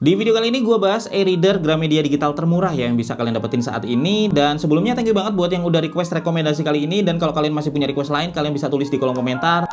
Di video kali ini gue bahas e-reader Gramedia digital termurah ya yang bisa kalian dapetin saat ini. Dan sebelumnya thank you banget buat yang udah request rekomendasi kali ini. Dan kalau kalian masih punya request lain, kalian bisa tulis di kolom komentar.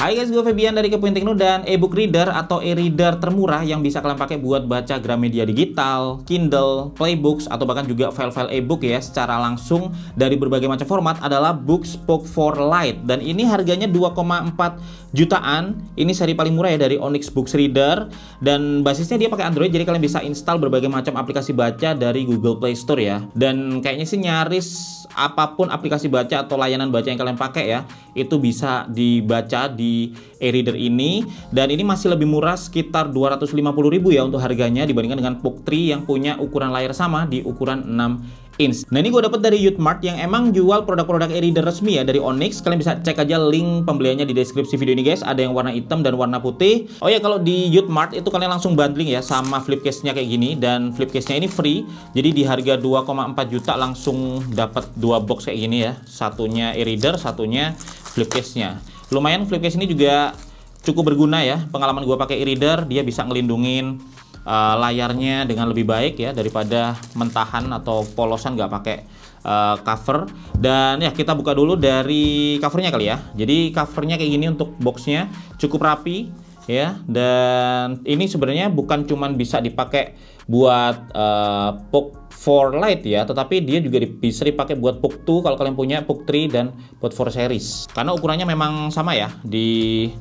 Hai guys, gue Febian dari Kepoin Tekno, dan e-book reader atau e-reader termurah yang bisa kalian pakai buat baca Gramedia digital, Kindle, Playbooks, atau bahkan juga file-file e-book ya secara langsung dari berbagai macam format adalah Bookspoke for Lite. Dan ini harganya 2,4 jutaan. Ini seri paling murah ya dari Onyx Books Reader, dan basisnya dia pakai Android, jadi kalian bisa install berbagai macam aplikasi baca dari Google Play Store ya. Dan kayaknya sih nyaris apapun aplikasi baca atau layanan baca yang kalian pakai ya, itu bisa dibaca di e-reader ini. Dan ini masih lebih murah, sekitar 250.000 ya untuk harganya dibandingkan dengan Book 3 yang punya ukuran layar sama di ukuran 6 inch. Nah, ini gue dapet dari Youthmart yang emang jual produk-produk e-reader resmi ya dari Onyx. Kalian bisa cek aja link pembeliannya di deskripsi video ini guys. Ada yang warna hitam dan warna putih. Oh ya, kalau di Youthmart itu kalian langsung bundling ya sama flip case-nya kayak gini, dan flip case-nya ini free. Jadi di harga 2,4 juta langsung dapat 2 box kayak gini ya. Satunya e-reader, satunya flip case-nya. Lumayan, flip case ini juga cukup berguna ya. Pengalaman gue pakai e-reader, dia bisa ngelindungin layarnya dengan lebih baik ya daripada mentahan atau polosan nggak pakai cover. Dan ya, kita buka dulu dari covernya kali ya. Jadi covernya kayak gini untuk boxnya, cukup rapi ya. Dan ini sebenarnya bukan cuman bisa dipakai buat Book 4 Lite ya, tetapi dia juga bisa dipakai buat Book 2 kalau kalian punya Book 3 dan Book 4 series. Karena ukurannya memang sama ya, di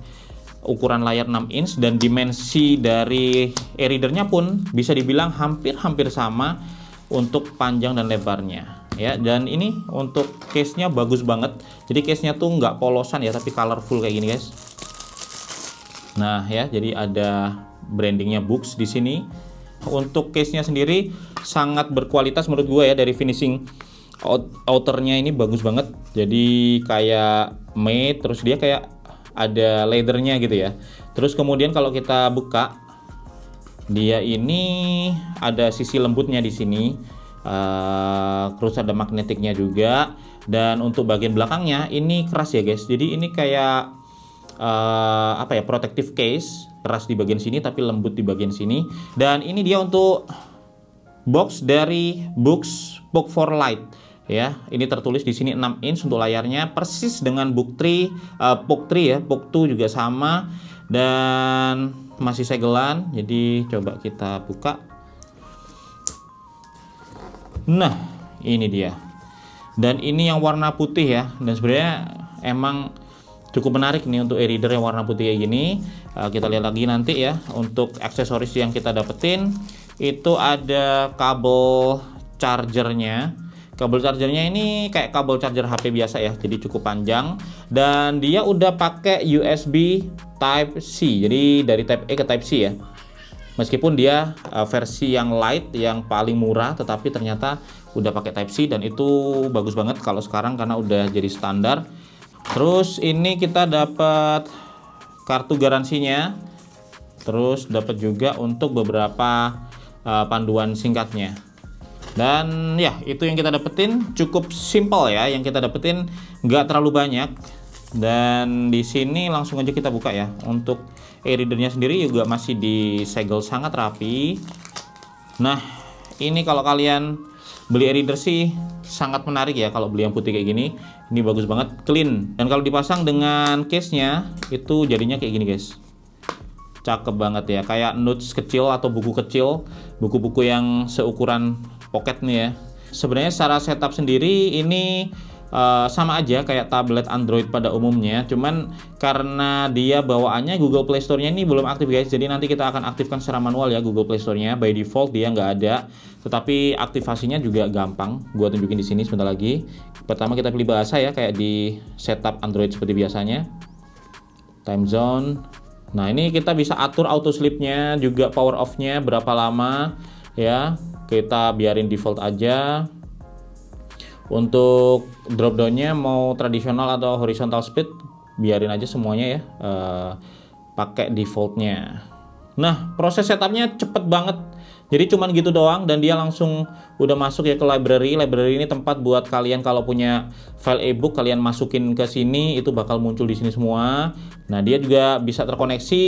ukuran layar 6 inch, dan dimensi dari e-readernya pun bisa dibilang hampir sama untuk panjang dan lebarnya ya. Dan ini untuk case-nya bagus banget. Jadi case-nya tuh nggak polosan ya, tapi colorful kayak gini guys. Nah ya, jadi ada brandingnya Books di sini. Untuk case-nya sendiri sangat berkualitas menurut gue ya, dari finishing outernya ini bagus banget. Jadi kayak matte, terus dia kayak ada leathernya gitu ya. Terus kemudian kalau kita buka, dia ini ada sisi lembutnya di sini, terus ada magnetiknya juga. Dan untuk bagian belakangnya ini keras ya guys. Jadi ini kayak apa ya, protective case, keras di bagian sini tapi lembut di bagian sini. Dan ini dia untuk box dari Bookspoke for Lite. Ya, ini tertulis di sini 6 inch untuk layarnya, persis dengan Book 3, Book 3 ya, Book 2 juga sama, dan masih segelan. Jadi coba kita buka. Nah, ini dia. Dan ini yang warna putih ya. Dan sebenarnya emang cukup menarik nih untuk e-reader yang warna putih kayak gini. Kita lihat lagi nanti ya. Untuk aksesoris yang kita dapetin itu ada kabel chargernya. Kabel chargernya ini kayak kabel charger HP biasa ya, jadi cukup panjang, dan dia udah pakai USB Type C, jadi dari Type A ke Type C ya. Meskipun dia versi yang light, yang paling murah, tetapi ternyata udah pakai Type C, dan itu bagus banget kalau sekarang karena udah jadi standar. Terus ini kita dapat kartu garansinya, terus dapat juga untuk beberapa panduan singkatnya. Dan ya, itu yang kita dapetin, cukup simple ya yang kita dapetin, nggak terlalu banyak. Dan di sini langsung aja kita buka ya. Untuk e-readernya sendiri juga masih disegel sangat rapi. Nah, ini kalau kalian beli e-reader sih sangat menarik ya kalau beli yang putih kayak gini. Ini bagus banget, clean. Dan kalau dipasang dengan case-nya itu jadinya kayak gini guys. Cakep banget ya, kayak notes kecil atau buku kecil, buku-buku yang seukuran pocket nih ya. Sebenarnya secara setup sendiri ini sama aja kayak tablet Android pada umumnya, cuman karena dia bawaannya Google Play Store-nya ini belum aktif guys. Jadi nanti kita akan aktifkan secara manual ya Google Play Store-nya. By default dia nggak ada, tetapi aktivasinya juga gampang. Gua tunjukin di sini sebentar lagi. Pertama kita pilih bahasa ya, kayak di setup Android seperti biasanya. Time zone. Nah, ini kita bisa atur auto sleep-nya, juga power off-nya berapa lama ya. Kita biarin default aja. Untuk drop down-nya mau tradisional atau horizontal speed, biarin aja semuanya ya, pakai default-nya. Nah, proses setupnya cepet banget. Jadi cuman gitu doang dan dia langsung udah masuk ya ke library. Library ini tempat buat kalian kalau punya file ebook kalian masukin ke sini, itu bakal muncul di sini semua. Nah, dia juga bisa terkoneksi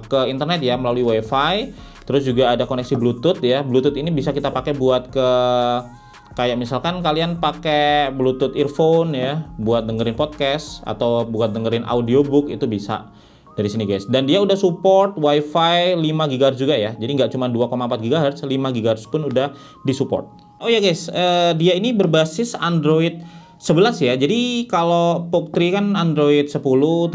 ke internet ya melalui WiFi. Terus juga ada koneksi Bluetooth ya. Bluetooth ini bisa kita pakai buat ke kayak misalkan kalian pakai Bluetooth earphone ya buat dengerin podcast atau buat dengerin audiobook, itu bisa dari sini guys. Dan dia udah support Wi-Fi 5 GHz juga ya. Jadi nggak cuma 2,4 GHz, 5 GHz pun udah disupport. Oh ya guys, dia ini berbasis Android 11 ya. Jadi kalau POC3 kan Android 10,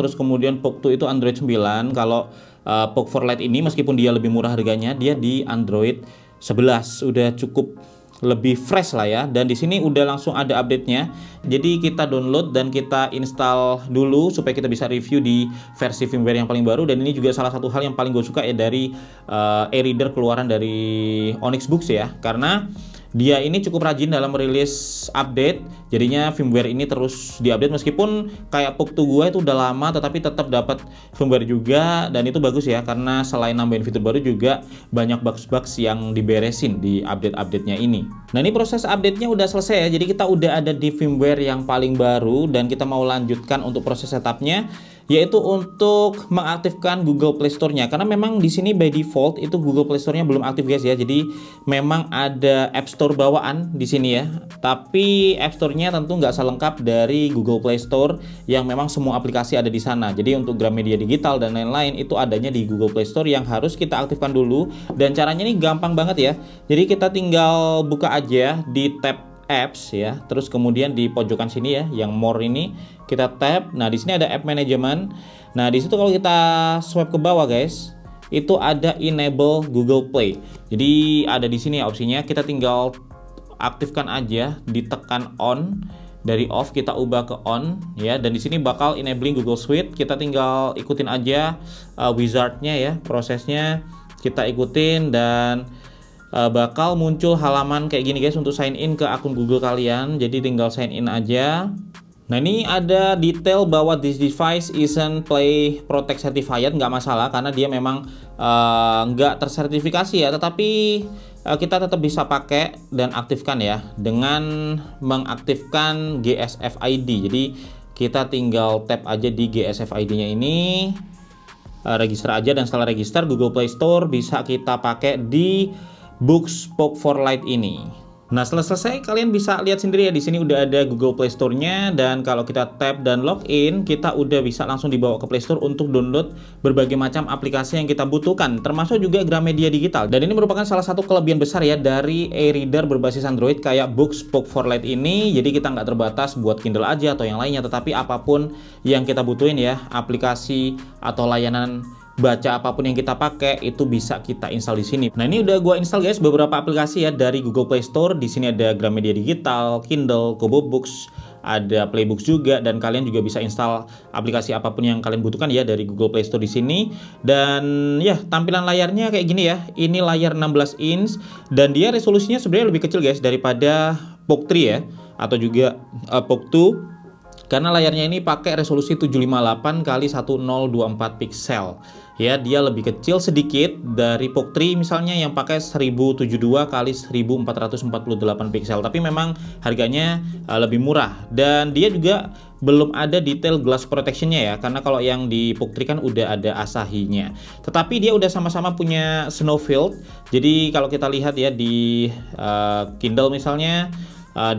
terus kemudian POC2 itu Android 9. Kalau POC4 Lite ini meskipun dia lebih murah harganya, dia di Android 11. Udah cukup lebih fresh lah ya, dan di sini udah langsung ada update-nya. Jadi kita download dan kita install dulu supaya kita bisa review di versi firmware yang paling baru. Dan ini juga salah satu hal yang paling gue suka ya dari e-reader keluaran dari Onyx Books ya, karena dia ini cukup rajin dalam rilis update. Jadinya firmware ini terus diupdate meskipun kayak POC2 gua itu udah lama, tetapi tetap dapat firmware juga, dan itu bagus ya karena selain nambahin fitur baru juga banyak bugs-bugs yang diberesin di update-update-nya ini. Nah, ini proses update-nya udah selesai ya. Jadi kita udah ada di firmware yang paling baru dan kita mau lanjutkan untuk proses setupnya, yaitu untuk mengaktifkan Google Play Store-nya. Karena memang di sini by default itu Google Play Store-nya belum aktif guys ya. Jadi memang ada App Store bawaan di sini ya. Tapi App Store-nya tentu nggak selengkap dari Google Play Store yang memang semua aplikasi ada di sana. Jadi untuk Gramedia Digital dan lain-lain itu adanya di Google Play Store yang harus kita aktifkan dulu. Dan caranya ini gampang banget ya. Jadi kita tinggal buka aja di tab apps ya, terus kemudian di pojokan sini ya yang more ini kita tap. Nah, di sini ada app management. Nah, di situ kalau kita swipe ke bawah guys, itu ada enable Google Play. Jadi ada di sini ya opsinya, kita tinggal aktifkan aja, ditekan on, dari off kita ubah ke on ya, dan di sini bakal enabling Google Suite. Kita tinggal ikutin aja wizardnya ya, prosesnya kita ikutin dan bakal muncul halaman kayak gini guys untuk sign in ke akun Google kalian. Jadi tinggal sign in aja. Nah, ini ada detail bahwa this device isn't Play Protect certified, nggak masalah karena dia memang nggak tersertifikasi ya, tetapi kita tetap bisa pakai dan aktifkan ya dengan mengaktifkan GSF ID. Jadi kita tinggal tap aja di GSF ID-nya ini, register aja, dan setelah register Google Play Store bisa kita pakai di Books POC4 Lite ini. Nah, setelah selesai kalian bisa lihat sendiri ya, di sini udah ada Google Play Store-nya, dan kalau kita tap dan login, kita udah bisa langsung dibawa ke Play Store untuk download berbagai macam aplikasi yang kita butuhkan, termasuk juga Gramedia Digital. Dan ini merupakan salah satu kelebihan besar ya dari e-reader berbasis Android kayak Books POC4 Lite ini. Jadi kita nggak terbatas buat Kindle aja atau yang lainnya, tetapi apapun yang kita butuhin ya, aplikasi atau layanan baca apapun yang kita pakai itu bisa kita install di sini. Nah, ini udah gua install guys beberapa aplikasi ya dari Google Play Store. Di sini ada Gramedia Digital, Kindle, Kobo Books, ada Playbooks juga, dan kalian juga bisa install aplikasi apapun yang kalian butuhkan ya dari Google Play Store di sini. Dan ya, tampilan layarnya kayak gini ya. Ini layar 16 inch dan dia resolusinya sebenarnya lebih kecil guys daripada POC3 ya, atau juga POC2. Karena layarnya ini pakai resolusi 758 x 1024 pixel. Ya, dia lebih kecil sedikit dari POC3 misalnya yang pakai 1072 x 1448 pixel. Tapi memang harganya lebih murah, dan dia juga belum ada detail glass protection-nya ya, karena kalau yang di POC3 kan udah ada Asahi-nya. Tetapi dia udah sama-sama punya snow field. Jadi kalau kita lihat ya di Kindle misalnya,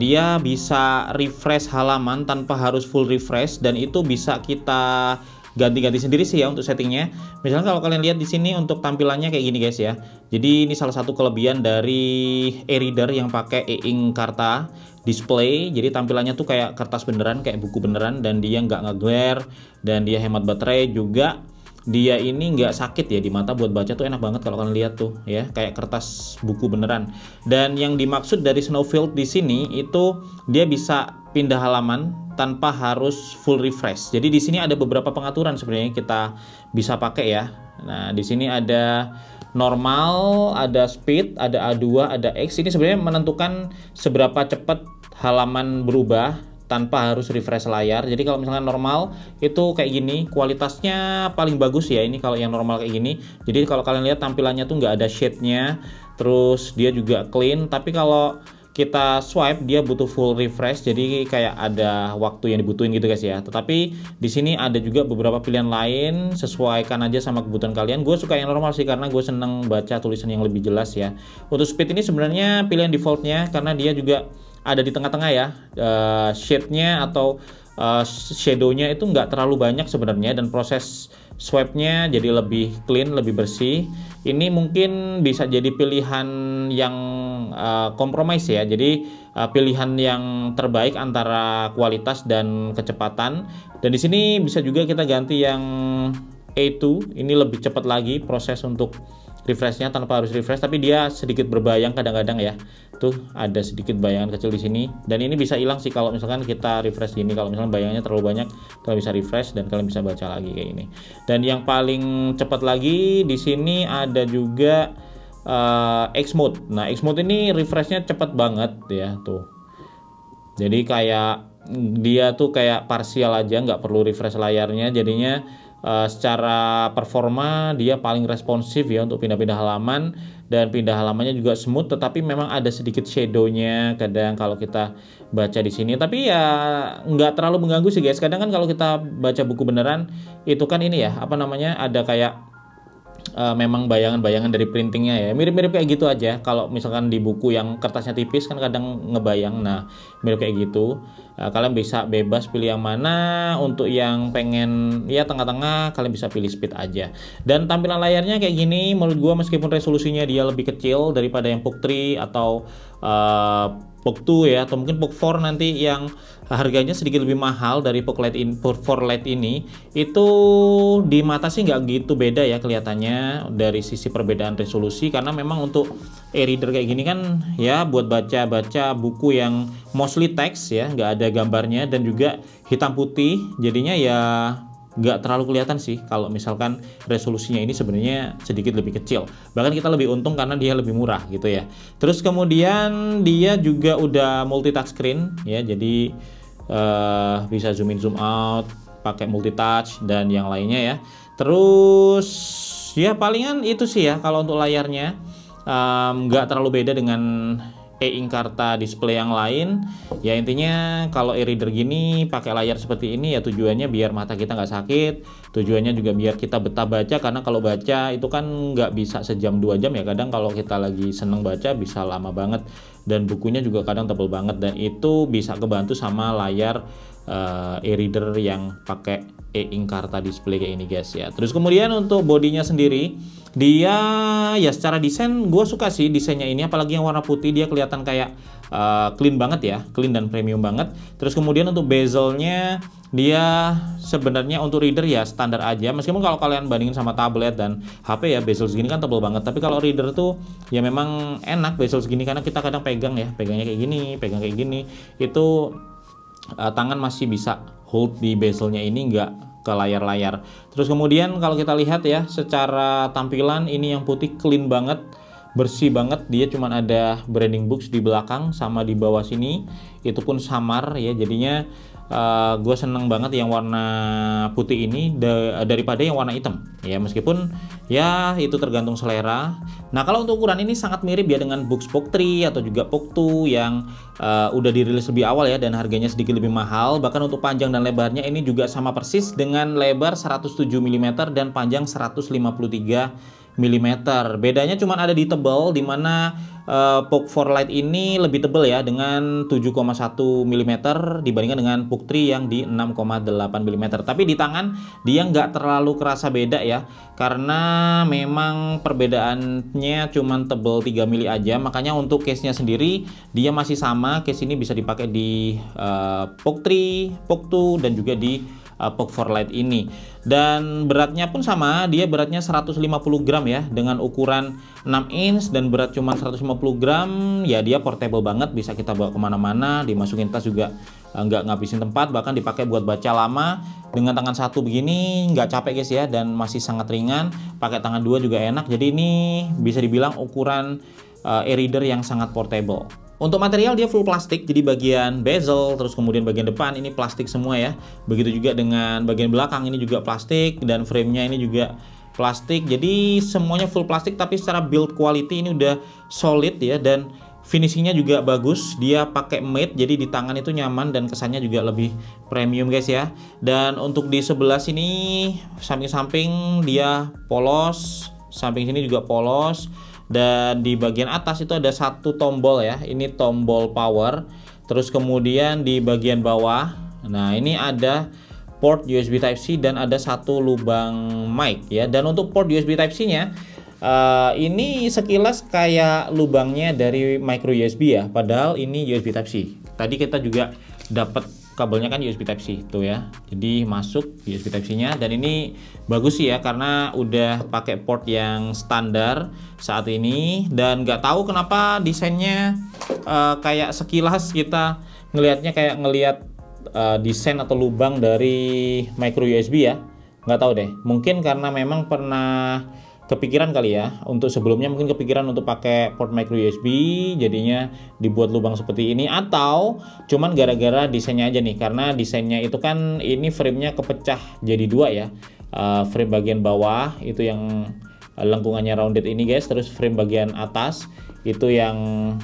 dia bisa refresh halaman tanpa harus full refresh, dan itu bisa kita ganti-ganti sendiri sih ya untuk settingnya. Misalnya kalau kalian lihat di sini untuk tampilannya kayak gini guys ya. Jadi ini salah satu kelebihan dari e-reader yang pakai e-ink Karta display. Jadi tampilannya tuh kayak kertas beneran, kayak buku beneran, dan dia nggak nge-glare, dan dia hemat baterai juga. Dia ini nggak sakit ya di mata, buat baca tuh enak banget kalau kalian lihat tuh ya, kayak kertas buku beneran. Dan yang dimaksud dari Snowfield di sini itu dia bisa pindah halaman tanpa harus full refresh. Jadi di sini ada beberapa pengaturan sebenarnya kita bisa pakai ya. Nah, di sini ada normal, ada speed, ada A2, ada X. Ini sebenarnya menentukan seberapa cepat halaman berubah. tanpa harus refresh layar. Jadi kalau misalkan normal itu kayak gini, kualitasnya paling bagus ya ini kalau yang normal kayak gini. Jadi kalau kalian lihat tampilannya tuh nggak ada shade-nya, terus dia juga clean. Tapi kalau kita swipe dia butuh full refresh, jadi kayak ada waktu yang dibutuhin gitu guys ya. Tetapi di sini ada juga beberapa pilihan lain, sesuaikan aja sama kebutuhan kalian. Gue suka yang normal sih karena gue seneng baca tulisan yang lebih jelas ya. Untuk speed ini sebenarnya pilihan defaultnya karena dia juga ada di tengah-tengah ya, shade-nya atau shadow-nya itu nggak terlalu banyak sebenarnya, dan proses swipe-nya jadi lebih clean, lebih bersih. Ini mungkin bisa jadi pilihan yang compromise ya, jadi pilihan yang terbaik antara kualitas dan kecepatan. Dan di sini bisa juga kita ganti yang A2, ini lebih cepat lagi proses untuk refreshnya tanpa harus refresh, tapi dia sedikit berbayang kadang-kadang ya. Tuh ada sedikit bayangan kecil di sini, dan ini bisa hilang sih kalau misalkan kita refresh gini. Kalau misalkan bayangannya terlalu banyak, kalian bisa refresh dan kalian bisa baca lagi kayak ini. Dan yang paling cepat lagi di sini ada juga X mode. Nah, X mode ini refreshnya cepat banget ya tuh. Jadi kayak dia tuh kayak parsial aja, nggak perlu refresh layarnya. Jadinya secara performa dia paling responsif ya untuk pindah-pindah halaman, dan pindah halamannya juga smooth, tetapi memang ada sedikit shadownya kadang kalau kita baca di sini. Tapi ya nggak terlalu mengganggu sih guys. Kadang kan kalau kita baca buku beneran itu kan ini ya apa namanya, ada kayak memang bayangan-bayangan dari printingnya ya, mirip-mirip kayak gitu aja. Kalau misalkan di buku yang kertasnya tipis kan kadang ngebayang, nah mirip kayak gitu. Kalian bisa bebas pilih yang mana. Untuk yang pengen ya tengah-tengah, kalian bisa pilih speed aja. Dan tampilan layarnya kayak gini, menurut gua meskipun resolusinya dia lebih kecil daripada yang PUBG 3 atau PUBG 2 ya, atau mungkin PUBG 4 nanti yang harganya sedikit lebih mahal dari PUBG Lite ini, itu di mata sih nggak gitu beda ya kelihatannya dari sisi perbedaan resolusi, karena memang untuk e-reader kayak gini kan ya buat baca-baca buku yang mostly text ya, nggak ada gambarnya dan juga hitam putih, jadinya ya nggak terlalu kelihatan sih kalau misalkan resolusinya ini sebenarnya sedikit lebih kecil. Bahkan kita lebih untung karena dia lebih murah gitu ya. Terus kemudian dia juga udah multi touch screen ya, jadi bisa zoom in zoom out, pakai multi touch dan yang lainnya ya. Terus ya palingan itu sih ya kalau untuk layarnya, nggak terlalu beda dengan e-ink Karta display yang lain. Ya intinya kalau e-reader gini pakai layar seperti ini ya tujuannya biar mata kita nggak sakit, tujuannya juga biar kita betah baca, karena kalau baca itu kan nggak bisa sejam 2 jam ya, kadang kalau kita lagi seneng baca bisa lama banget, dan bukunya juga kadang tebel banget, dan itu bisa kebantu sama layar e-reader yang pakai e-ink Karta display kayak ini guys ya. Terus kemudian untuk bodinya sendiri, dia ya secara desain gue suka sih desainnya ini, apalagi yang warna putih, dia kelihatan kayak clean banget ya, clean dan premium banget. Terus kemudian untuk bezelnya, dia sebenarnya untuk reader ya standar aja, meskipun kalau kalian bandingin sama tablet dan HP ya bezel segini kan tebel banget, tapi kalau reader tuh ya memang enak bezel segini, karena kita kadang pegang ya, pegangnya kayak gini, pegang kayak gini, itu tangan masih bisa hold di bezelnya ini, nggak ke layar-layar. Terus kemudian kalau kita lihat ya secara tampilan, ini yang putih clean banget, bersih banget. Dia cuma ada branding books di belakang sama di bawah sini, itu pun samar ya. Jadinya gue seneng banget yang warna putih ini daripada yang warna hitam ya, meskipun ya itu tergantung selera. Nah kalau untuk ukuran ini sangat mirip ya dengan books PUBG 3 atau juga PUBG 2 yang udah dirilis lebih awal ya, dan harganya sedikit lebih mahal. Bahkan untuk panjang dan lebarnya ini juga sama persis, dengan lebar 107 mm dan panjang 153 mm. Bedanya cuma ada di tebal, dimana PUBG 4 Lite ini lebih tebal ya dengan 7,1 mm dibandingkan dengan PUBG 3 yang di 6,8 mm. Tapi di tangan dia nggak terlalu kerasa beda ya, karena memang perbedaannya cuma tebal 3 mm aja. Makanya untuk case-nya sendiri dia masih sama, case ini bisa dipakai di PUBG 3, PUBG 2 dan juga di PUBG 4 Lite ini. Dan beratnya pun sama, dia beratnya 150 gram ya, dengan ukuran 6 inch dan berat cuma 150 gram. Ya dia portable banget, bisa kita bawa kemana-mana, dimasukin tas juga nggak ngabisin tempat, bahkan dipakai buat baca lama. Dengan tangan satu begini nggak capek guys ya, dan masih sangat ringan, pakai tangan dua juga enak. Jadi ini bisa dibilang ukuran e-reader yang sangat portable. Untuk material dia full plastik, jadi bagian bezel, terus kemudian bagian depan ini plastik semua ya. Begitu juga dengan bagian belakang ini juga plastik, dan frame-nya ini juga plastik. Jadi semuanya full plastik, tapi secara build quality ini udah solid ya, dan finishingnya juga bagus. Dia pakai matte, jadi di tangan itu nyaman dan kesannya juga lebih premium guys ya. Dan untuk di sebelah sini samping-samping dia polos, samping sini juga polos. Dan di bagian atas itu ada satu tombol ya, ini tombol power. Terus kemudian di bagian bawah, nah ini ada port USB Type-C dan ada satu lubang mic ya. Dan untuk port USB Type-C-nya ini sekilas kayak lubangnya dari micro USB ya, padahal ini USB Type-C. Tadi kita juga dapat kabelnya kan USB Type-C tuh ya, jadi masuk USB Type-C-nya. Dan ini bagus sih ya, karena udah pakai port yang standar saat ini. Dan nggak tahu kenapa desainnya kayak sekilas kita ngelihatnya kayak ngelihat desain atau lubang dari micro USB ya. Nggak tahu deh, mungkin karena memang pernah kepikiran kali ya, untuk sebelumnya mungkin kepikiran untuk pakai port micro USB, jadinya dibuat lubang seperti ini. Atau cuman gara-gara desainnya aja nih, karena desainnya itu kan ini frame-nya kepecah jadi dua ya. Frame bagian bawah itu yang lengkungannya rounded ini guys, terus frame bagian atas itu yang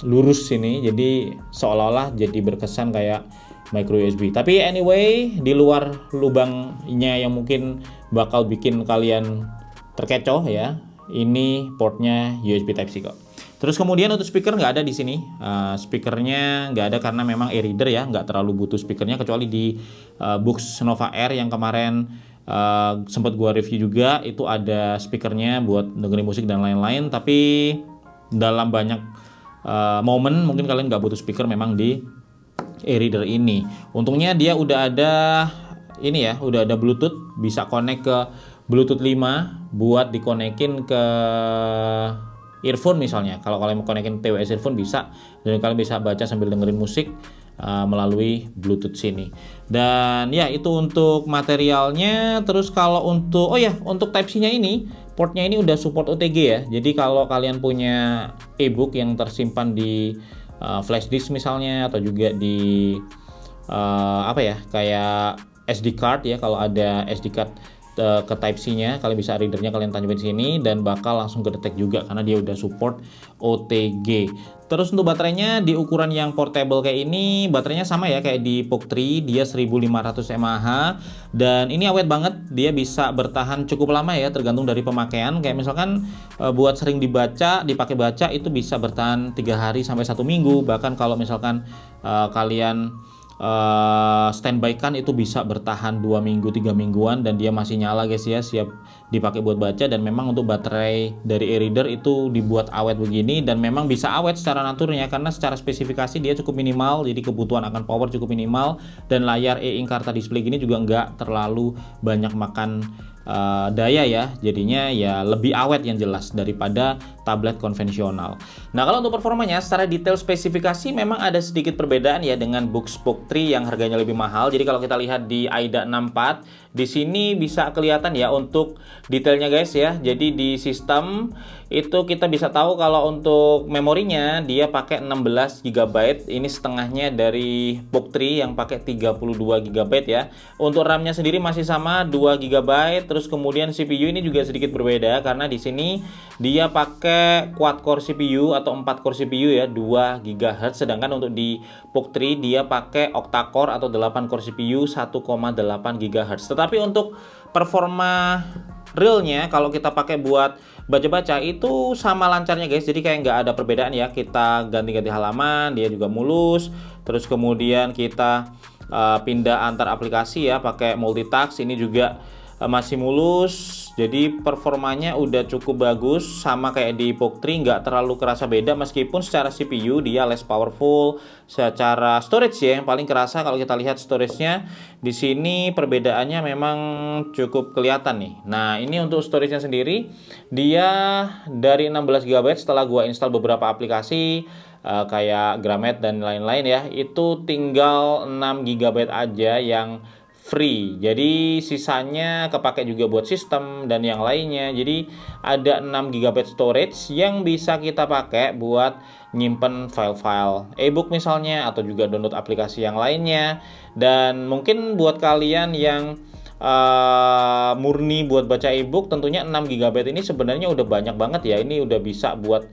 lurus sini, jadi seolah-olah jadi berkesan kayak micro USB. Tapi anyway, di luar lubangnya yang mungkin bakal bikin kalian terkecoh ya, ini portnya USB Type-C kok. Terus kemudian untuk speaker nggak ada di sini. Speakernya nggak ada karena memang e-reader ya, nggak terlalu butuh speakernya, kecuali di Boox Nova Air yang kemarin sempat gua review juga, itu ada speakernya buat dengerin musik dan lain-lain. Tapi dalam banyak momen mungkin kalian nggak butuh speaker memang di e-reader ini. Untungnya dia udah ada ini ya, udah ada Bluetooth, bisa connect ke Bluetooth 5 buat dikonekin ke earphone misalnya. Kalau kalian mau konekin TWS earphone bisa, dan kalian bisa baca sambil dengerin musik melalui Bluetooth sini. Dan ya itu untuk materialnya. Terus kalau untuk untuk Type-C-nya ini, portnya ini udah support OTG ya. Jadi kalau kalian punya e-book yang tersimpan di flash disk misalnya, atau juga di kayak SD card ya, kalau ada SD card ke Type-C-nya, kalian bisa readernya kalian tanjepin sini dan bakal langsung kedetek juga karena dia udah support OTG. Terus untuk baterainya di ukuran yang portable kayak ini, baterainya sama ya kayak di POC 3, dia 1500 mAh dan ini awet banget. Dia bisa bertahan cukup lama ya, tergantung dari pemakaian. Kayak misalkan buat sering dipakai baca itu bisa bertahan 3 hari sampai 1 minggu. Bahkan kalau misalkan kalian standby kan itu bisa bertahan 2 minggu 3 mingguan dan dia masih nyala guys ya, siap dipakai buat baca. Dan memang untuk baterai dari e-reader itu dibuat awet begini, dan memang bisa awet secara naturnya karena secara spesifikasi dia cukup minimal, jadi kebutuhan akan power cukup minimal, dan layar e-ink Karta Display gini juga nggak terlalu banyak makan daya ya, jadinya ya lebih awet yang jelas daripada tablet konvensional. Nah kalau untuk performanya secara detail spesifikasi memang ada sedikit perbedaan ya dengan Boox POC 3 yang harganya lebih mahal. Jadi kalau kita lihat di AIDA 64 di sini bisa kelihatan ya untuk detailnya guys ya. Jadi di sistem itu kita bisa tahu kalau untuk memorinya dia pakai 16 GB, ini setengahnya dari POC 3 yang pakai 32 GB ya. Untuk RAM-nya sendiri masih sama 2 GB. Terus kemudian CPU ini juga sedikit berbeda karena di sini dia pakai quad core CPU atau 4 core CPU ya, 2 GHz. Sedangkan untuk di POC 3 dia pakai octa core atau 8 core CPU 1,8 GHz. Tetapi untuk performa realnya kalau kita pakai buat baca-baca itu sama lancarnya guys, jadi kayak nggak ada perbedaan ya. Kita ganti-ganti halaman dia juga mulus. Terus kemudian kita pindah antar aplikasi ya pakai multitask, ini juga masih mulus. Jadi performanya udah cukup bagus, sama kayak di POC 3, nggak terlalu kerasa beda. Meskipun secara CPU dia less powerful. Secara storage ya yang paling kerasa, kalau kita lihat storage-nya di sini perbedaannya memang cukup kelihatan nih. Nah ini untuk storage-nya sendiri dia dari 16 GB setelah gua install beberapa aplikasi kayak Gramet dan lain-lain ya, itu tinggal 6 GB aja yang free. Jadi sisanya kepake juga buat sistem dan yang lainnya. Jadi ada 6 GB storage yang bisa kita pakai buat nyimpen file-file e-book misalnya, atau juga download aplikasi yang lainnya. Dan mungkin buat kalian yang murni buat baca e-book, tentunya 6 GB ini sebenarnya udah banyak banget ya. Ini udah bisa buat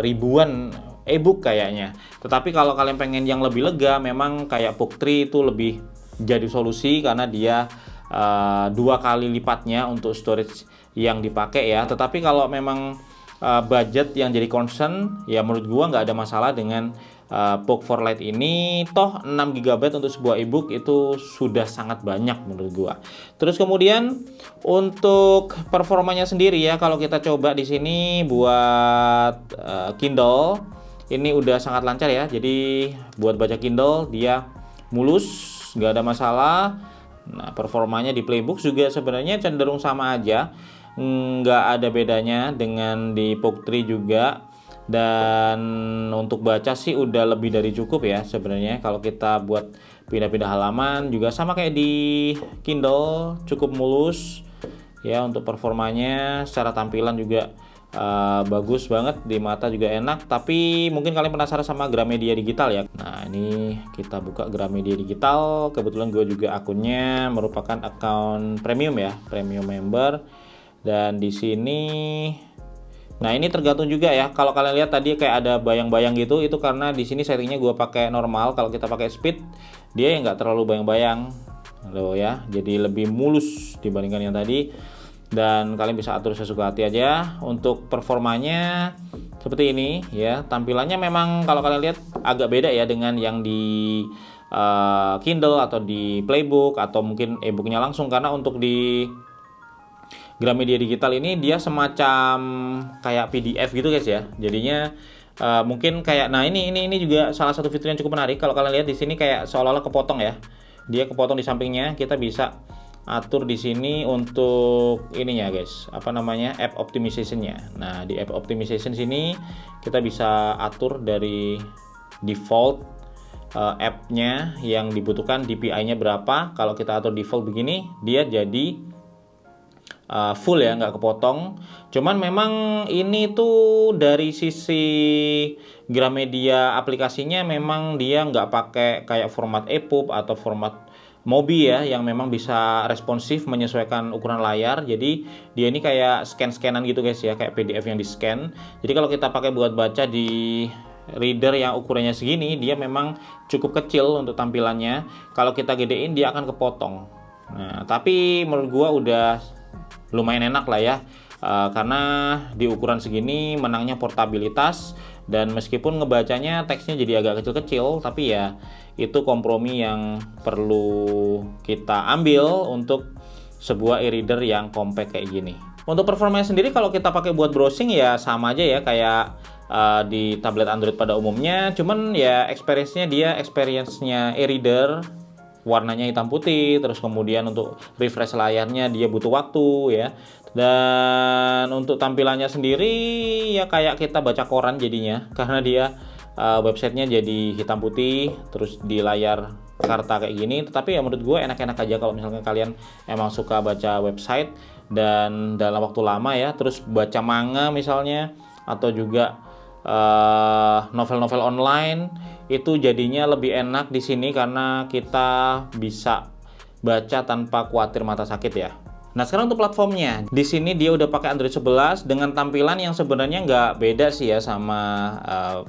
ribuan e-book kayaknya. Tetapi kalau kalian pengen yang lebih lega, memang kayak Book3 itu lebih jadi solusi karena dia 2 kali lipatnya untuk storage yang dipakai ya. Tetapi kalau memang budget yang jadi concern, ya menurut gua nggak ada masalah dengan Book4 Lite ini. Toh 6 GB untuk sebuah ebook itu sudah sangat banyak menurut gua. Terus kemudian untuk performanya sendiri ya, kalau kita coba di sini buat Kindle ini udah sangat lancar ya. Jadi buat baca Kindle dia mulus, nggak ada masalah. Nah, performanya di Playbook juga sebenarnya cenderung sama aja, nggak ada bedanya dengan di Book3 juga. Dan untuk baca sih udah lebih dari cukup ya sebenarnya. Kalau kita buat pindah-pindah halaman juga sama kayak di Kindle, cukup mulus ya. Untuk performanya secara tampilan juga bagus banget, di mata juga enak. Tapi mungkin kalian penasaran sama Gramedia Digital ya. Nah, ini kita buka Gramedia Digital. Kebetulan gue juga akunnya merupakan akun premium ya, premium member. Dan di sini, nah ini tergantung juga ya. Kalau kalian lihat tadi kayak ada bayang-bayang gitu, itu karena di sini settingnya gue pakai normal. Kalau kita pakai speed, dia ya nggak terlalu bayang-bayang loh ya. Jadi lebih mulus dibandingkan yang tadi. Dan kalian bisa atur sesuka hati aja. Untuk performanya seperti ini ya. Tampilannya memang kalau kalian lihat agak beda ya dengan yang di Kindle atau di Playbook atau mungkin e-booknya langsung. Karena untuk di Gramedia Digital ini dia semacam kayak PDF gitu guys ya. Jadinya mungkin kayak, nah ini juga salah satu fitur yang cukup menarik. Kalau kalian lihat di sini kayak seolah-olah kepotong ya. Dia kepotong di sampingnya. Kita bisa atur di sini untuk ininya guys, apa namanya, app optimization-nya. Nah, di app optimization sini kita bisa atur dari default app-nya yang dibutuhkan, DPI-nya berapa. Kalau kita atur default begini, dia jadi full ya, nggak kepotong. Cuman memang ini tuh dari sisi Gramedia aplikasinya memang dia nggak pakai kayak format EPUB atau format Mobi ya, yang memang bisa responsif menyesuaikan ukuran layar. Jadi dia ini kayak scan-scanan gitu guys ya, kayak PDF yang di scan. Jadi kalau kita pakai buat baca di reader yang ukurannya segini, dia memang cukup kecil untuk tampilannya. Kalau kita gedein dia akan kepotong. Nah, tapi menurut gua udah lumayan enak lah ya, karena di ukuran segini menangnya portabilitas. Dan meskipun ngebacanya teksnya jadi agak kecil-kecil, tapi ya itu kompromi yang perlu kita ambil untuk sebuah e-reader yang compact kayak gini. Untuk performanya sendiri kalau kita pakai buat browsing ya sama aja ya kayak di tablet Android pada umumnya. Cuman ya experience-nya e-reader, warnanya hitam putih, terus kemudian untuk refresh layarnya dia butuh waktu ya. Dan untuk tampilannya sendiri ya kayak kita baca koran jadinya, karena dia websitenya jadi hitam putih, terus di layar karta kayak gini. Tetapi ya menurut gue enak-enak aja kalau misalnya kalian emang suka baca website dan dalam waktu lama ya, terus baca manga misalnya, atau juga novel-novel online, itu jadinya lebih enak di sini karena kita bisa baca tanpa khawatir mata sakit ya. Nah, sekarang untuk platformnya, di sini dia udah pakai Android 11 dengan tampilan yang sebenarnya nggak beda sih ya sama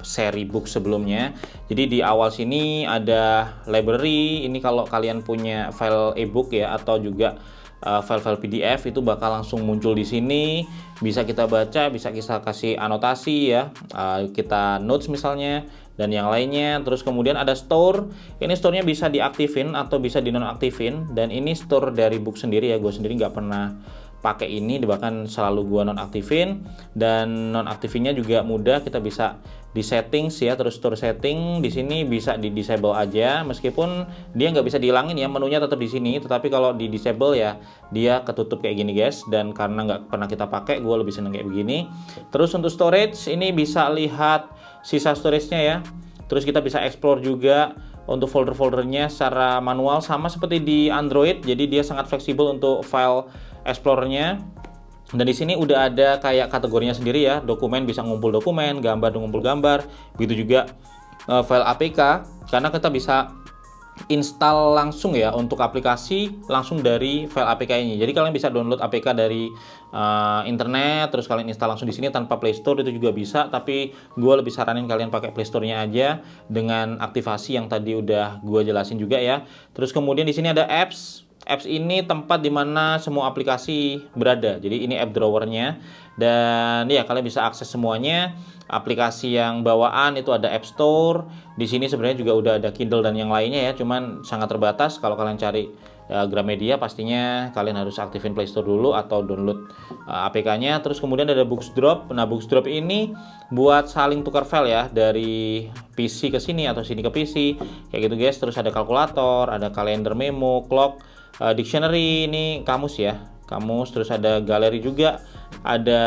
seri book sebelumnya. Jadi di awal sini ada library. Ini kalau kalian punya file e-book ya, atau juga file-file PDF itu bakal langsung muncul di sini. Bisa kita baca, bisa kita kasih anotasi ya, kita notes misalnya, dan yang lainnya. Terus kemudian ada store. Ini store-nya bisa diaktifin atau bisa dinonaktifin. Dan ini store dari book sendiri ya. Gue sendiri nggak pernah pakai ini, bahkan selalu gue nonaktifin. Dan nonaktifinnya juga mudah, kita bisa di settings ya, terus store setting di sini bisa di disable aja, meskipun dia nggak bisa dihilangin ya, menunya tetap di sini. Tetapi kalau di disable ya dia ketutup kayak gini guys. Dan karena nggak pernah kita pakai, gue lebih seneng kayak begini. Terus untuk storage ini bisa lihat sisa storage-nya ya. Terus kita bisa explore juga untuk folder-foldernya secara manual sama seperti di Android. Jadi dia sangat fleksibel untuk file explorer-nya. Dan di sini udah ada kayak kategorinya sendiri ya. Dokumen bisa ngumpul dokumen, gambar ngumpul gambar. Begitu juga file APK, karena kita bisa install langsung ya untuk aplikasi langsung dari file APK ini. Jadi kalian bisa download APK dari internet, terus kalian install langsung di sini tanpa Play Store, itu juga bisa. Tapi gue lebih saranin kalian pakai Play Store-nya aja dengan aktivasi yang tadi udah gue jelasin juga ya. Terus kemudian di sini ada apps. Apps ini tempat dimana semua aplikasi berada. Jadi ini app drawer-nya. Dan ya kalian bisa akses semuanya. Aplikasi yang bawaan itu ada App Store. Di sini sebenarnya juga udah ada Kindle dan yang lainnya ya. Cuman sangat terbatas. Kalau kalian cari Gramedia pastinya kalian harus aktifin Play Store dulu atau download APK-nya. Terus kemudian ada Bookdrop. Nah, Bookdrop ini buat saling tukar file ya dari PC ke sini atau sini ke PC kayak gitu guys. Terus ada kalkulator, ada kalender memo, clock, dictionary, ini kamus ya, kamus. Terus ada galeri juga, ada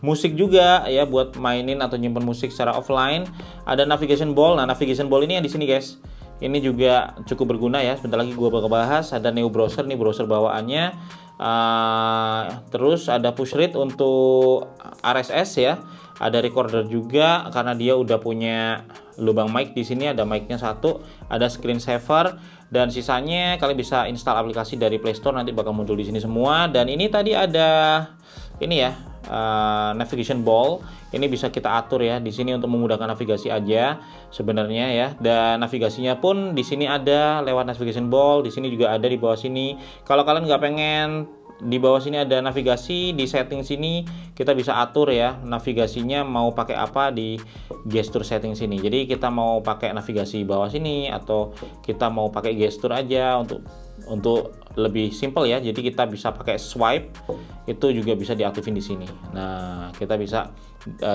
musik juga ya buat mainin atau nyimpen musik secara offline. Ada navigation ball. Nah, navigation ball ini yang di sini guys, ini juga cukup berguna ya. Sebentar lagi gue bakal bahas. Ada Neo Browser, nih browser bawaannya. Terus ada push read untuk RSS ya. Ada recorder juga karena dia udah punya lubang mic di sini, ada mic-nya satu, ada screen saver, dan sisanya kalian bisa install aplikasi dari Play Store, nanti bakal muncul di sini semua. Dan ini tadi ada ini ya, navigation ball. Ini bisa kita atur ya di sini untuk memudahkan navigasi aja sebenarnya ya. Dan navigasinya pun di sini ada lewat navigation ball, di sini juga ada di bawah sini. Kalau kalian nggak pengen di bawah sini ada navigasi, di setting sini kita bisa atur ya navigasinya mau pakai apa di gesture setting sini. Jadi kita mau pakai navigasi bawah sini atau kita mau pakai gesture aja untuk lebih simple ya. Jadi kita bisa pakai swipe, itu juga bisa diaktifin di sini. Nah, kita bisa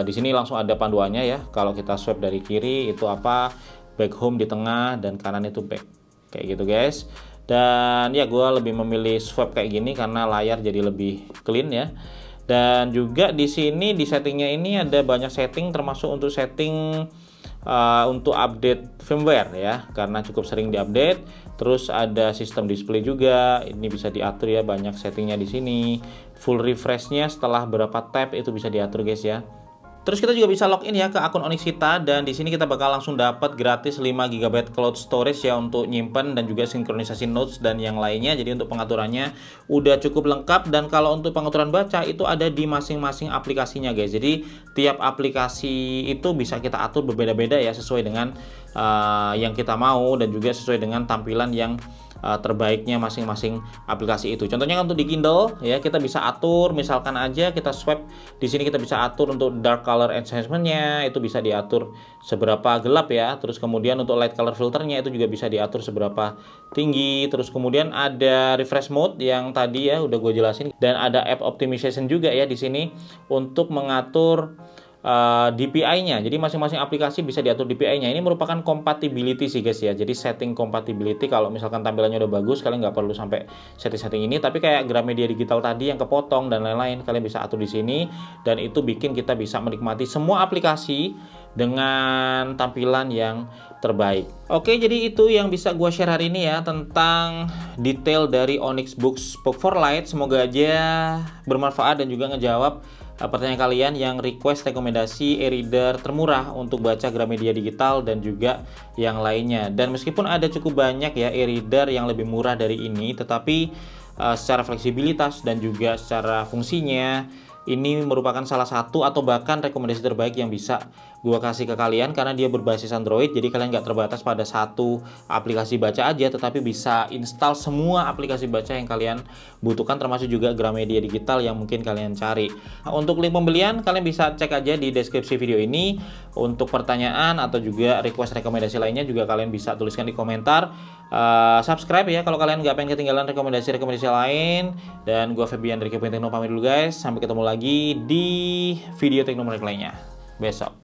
di sini langsung ada panduannya ya. Kalau kita swipe dari kiri itu apa, back home di tengah, dan kanan itu back. Kayak gitu guys. Dan ya gue lebih memilih swipe kayak gini karena layar jadi lebih clean ya. Dan juga di sini di settingnya ini ada banyak setting, termasuk untuk setting untuk update firmware ya, karena cukup sering diupdate. Terus ada sistem display juga, ini bisa diatur ya, banyak settingnya di sini. Full refreshnya setelah berapa tab itu bisa diatur guys ya. Terus kita juga bisa login ya ke akun Onyx kita, dan di sini kita bakal langsung dapat gratis 5 GB cloud storage ya untuk nyimpen dan juga sinkronisasi notes dan yang lainnya. Jadi untuk pengaturannya udah cukup lengkap, dan kalau untuk pengaturan baca itu ada di masing-masing aplikasinya guys. Jadi tiap aplikasi itu bisa kita atur berbeda-beda ya, sesuai dengan yang kita mau dan juga sesuai dengan tampilan yang terbaiknya masing-masing aplikasi itu. Contohnya untuk di Kindle ya, kita bisa atur, misalkan aja kita swipe di sini, kita bisa atur untuk dark color enhancement-nya itu bisa diatur seberapa gelap ya. Terus kemudian untuk light color filternya itu juga bisa diatur seberapa tinggi. Terus kemudian ada refresh mode yang tadi ya udah gue jelasin, dan ada app optimization juga ya di sini untuk mengatur DPI-nya. Jadi masing-masing aplikasi bisa diatur DPI-nya. Ini merupakan compatibility sih guys ya. Jadi setting compatibility, kalau misalkan tampilannya udah bagus, kalian nggak perlu sampai setting-setting ini. Tapi kayak Gramedia Digital tadi yang kepotong dan lain-lain, kalian bisa atur di sini, dan itu bikin kita bisa menikmati semua aplikasi dengan tampilan yang terbaik. Oke, jadi itu yang bisa gue share hari ini ya tentang detail dari Onyx Books Book for Light. Semoga aja bermanfaat dan juga ngejawab pertanyaan kalian yang request rekomendasi e-reader termurah untuk baca Gramedia Digital dan juga yang lainnya. Dan meskipun ada cukup banyak ya e-reader yang lebih murah dari ini, tetapi secara fleksibilitas dan juga secara fungsinya ini merupakan salah satu atau bahkan rekomendasi terbaik yang bisa gue kasih ke kalian, karena dia berbasis Android. Jadi kalian nggak terbatas pada satu aplikasi baca aja, tetapi bisa install semua aplikasi baca yang kalian butuhkan, termasuk juga Gramedia Digital yang mungkin kalian cari. Nah, untuk link pembelian kalian bisa cek aja di deskripsi video ini. Untuk pertanyaan atau juga request rekomendasi lainnya juga kalian bisa tuliskan di komentar. Subscribe ya kalau kalian nggak pengen ketinggalan rekomendasi-rekomendasi lain. Dan gue Febian dari Kepoin Tekno pamit dulu guys. Sampai ketemu lagi di video teknologi lainnya besok.